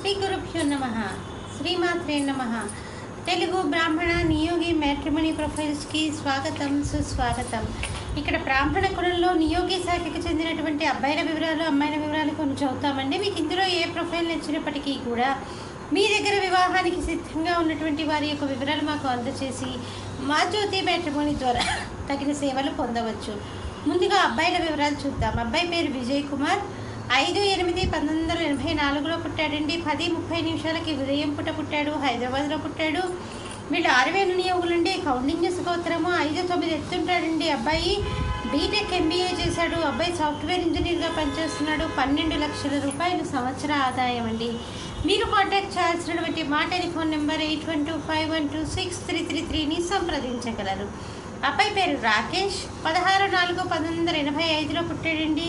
శ్రీ గురుభ్యో నమః శ్రీమాత్రే నమః. తెలుగు బ్రాహ్మణ నియోగి మ్యాట్రిమోనీ ప్రొఫైల్స్కి స్వాగతం సుస్వాగతం. ఇక్కడ బ్రాహ్మణ కులంలో నియోగి శాఖకి చెందినటువంటి అబ్బాయిల వివరాలు అమ్మాయిల వివరాలు కొన్ని చదువుతామండి. మీకు ఇందులో ఏ ప్రొఫైల్ నచ్చినప్పటికీ కూడా మీ దగ్గర వివాహానికి సిద్ధంగా ఉన్నటువంటి వారి యొక్క వివరాలు మాకు అందజేసి మా జ్యోతి మ్యాట్రిమోనీ ద్వారా తగిన సేవలు పొందవచ్చు. ముందుగా అబ్బాయిల వివరాలు చూద్దాం. అబ్బాయి పేరు విజయ్ కుమార్. 5/8/1984లో పుట్టాడండి. 10:30 ఉదయం పూట పుట్టాడు. హైదరాబాద్లో పుట్టాడు. వీళ్ళు 6000 నియోగులండి. కౌండిన్యస్ గోత్రము. 5'9" ఎత్తుంటాడండి. అబ్బాయి బీటెక్ MBA చేశాడు. అబ్బాయి సాఫ్ట్వేర్ ఇంజనీర్గా పనిచేస్తున్నాడు. 12 లక్షల రూపాయలు సంవత్సర ఆదాయం అండి. మీరు కాంటాక్ట్ చేయాల్సినటువంటి మా టెలిఫోన్ నెంబర్ 8125126333ని సంప్రదించగలరు. అబ్బాయి పేరు రాకేష్. 16/4/1985లో పుట్టాడండి.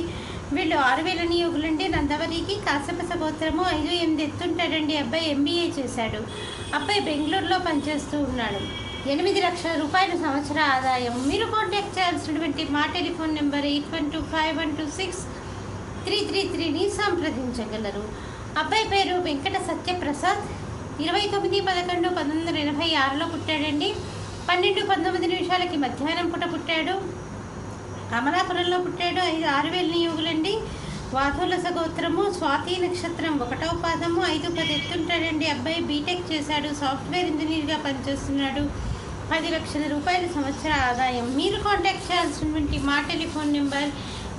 వీళ్ళు 6000 నియోగులండి. నందవరికి కాశ్యపస గోత్రము. 5'8" ఎత్తుంటాడండి. అబ్బాయి MBA చేశాడు. అబ్బాయి బెంగళూరులో పనిచేస్తూ ఉన్నాడు. 8 లక్షల రూపాయలు సంవత్సర ఆదాయం. మీరు కాంటాక్ట్ చేయాల్సినటువంటి మా టెలిఫోన్ నెంబర్ 8125126333ని సంప్రదించగలరు. అబ్బాయి పేరు వెంకట సత్యప్రసాద్. 29/11/1986లో పుట్టాడండి. 12:19 మధ్యాహ్నం పూట పుట్టాడు. కమలాపురంలో పుట్టాడు. 6,000 నియోగులండి. వాధులస గోత్రము. స్వాతి నక్షత్రం 1వ పాదము. 5'10" ఎత్తుంటాడండి. అబ్బాయి బీటెక్ చేశాడు. సాఫ్ట్వేర్ ఇంజనీర్గా పనిచేస్తున్నాడు. 10 లక్షల రూపాయల సంవత్సర ఆదాయం. మీరు కాంటాక్ట్ చేయాల్సినటువంటి మా టెలిఫోన్ నెంబర్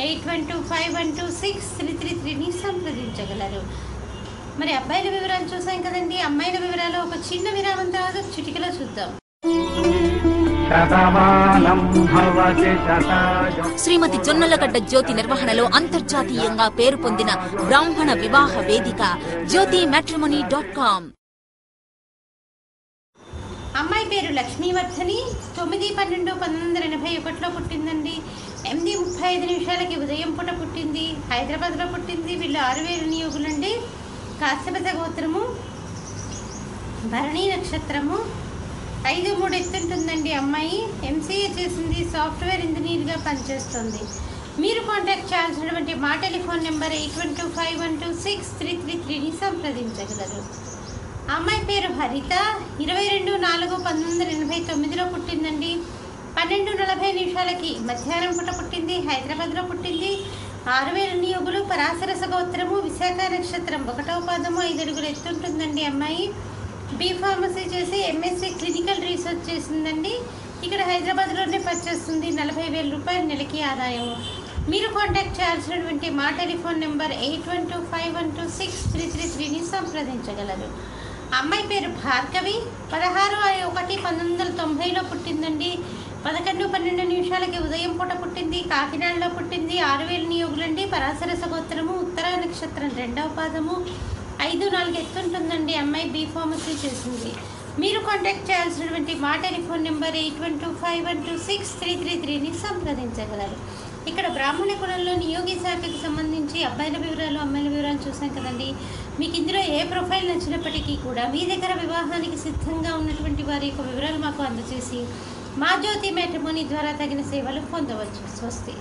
8125126333ని సంప్రదించగలరు. మరి అబ్బాయిల వివరాలు చూసాం కదండి. అమ్మాయిల వివరాలు ఒక చిన్న విరామం తర్వాత చిటికలో చూద్దాం. శ్రీమతి జొన్నలగడ్డ జ్యోతి నిర్వహణలో అంతర్జాతీయంగా పేరు పొందిన బ్రాహ్మణ వివాహ వేదిక జ్యోతి మ్యాట్రిమోనీ.com. అమ్మాయి పేరు లక్ష్మీవర్ధని. 9/12/1981లో పుట్టిందండి. 8:35 ఉదయం పూట పుట్టింది. హైదరాబాద్లో పుట్టింది. వీళ్ళు 6,000 నియోగులండి. కాశ్యపస గోత్రము. భరణి నక్షత్రము. 5'3" ఎత్తుంటుందండి. అమ్మాయి MCA చేసింది. సాఫ్ట్వేర్ ఇంజనీర్గా పనిచేస్తుంది. మీరు కాంటాక్ట్ చేయాల్సినటువంటి మా టెలిఫోన్ నెంబర్ 8125126333ని సంప్రదించగలరు. అమ్మాయి పేరు హరిత. 22/4/1989లో పుట్టిందండి. 12:40 మధ్యాహ్నం పూట పుట్టింది. హైదరాబాద్లో పుట్టింది. 6,000 నియోగులు. పరాశరస గోత్రము. విశాఖ నక్షత్రం 1వ పాదము. 5 అడుగులు ఎత్తుంటుందండి. అమ్మాయి B.Pharmacy చేసి MSc క్లినికల్ రీసెర్చ్ చేసిందండి. ఇక్కడ హైదరాబాద్లోనే పనిచేస్తుంది. 40,000 రూపాయలు నెలకి ఆదాయం. మీరు కాంటాక్ట్ చేయాల్సినటువంటి మా టెలిఫోన్ నెంబర్ 8125126333ని సంప్రదించగలరు. అమ్మాయి పేరు భార్గవి. 16/1/1990లో పుట్టిందండి. 11:12 ఉదయం పూట పుట్టింది. కాకినాడలో పుట్టింది. 6,000 నియోగులండి. పరాశరస గోత్రము. ఉత్తర నక్షత్రం 2వ పాదము. 5'4" ఎత్తుంటుందండి. అమ్మాయి B.Pharmacy చేసింది. మీరు కాంటాక్ట్ చేయాల్సినటువంటి మా టెలిఫోన్ నెంబర్ 8125126333ని సంప్రదించగలరు. ఇక్కడ బ్రాహ్మణ కులంలో నియోగి శాఖకి సంబంధించి అబ్బాయిల వివరాలు అమ్మాయిల వివరాలు చూసాం కదండి. మీకు ఇందులో ఏ ప్రొఫైల్ నచ్చినప్పటికీ కూడా మీ దగ్గర వివాహానికి సిద్ధంగా ఉన్నటువంటి వారి యొక్క వివరాలు మాకు అందజేసి మా జ్యోతి మ్యాట్రిమోనీ ద్వారా తగిన సేవలు పొందవచ్చు. స్వస్తి.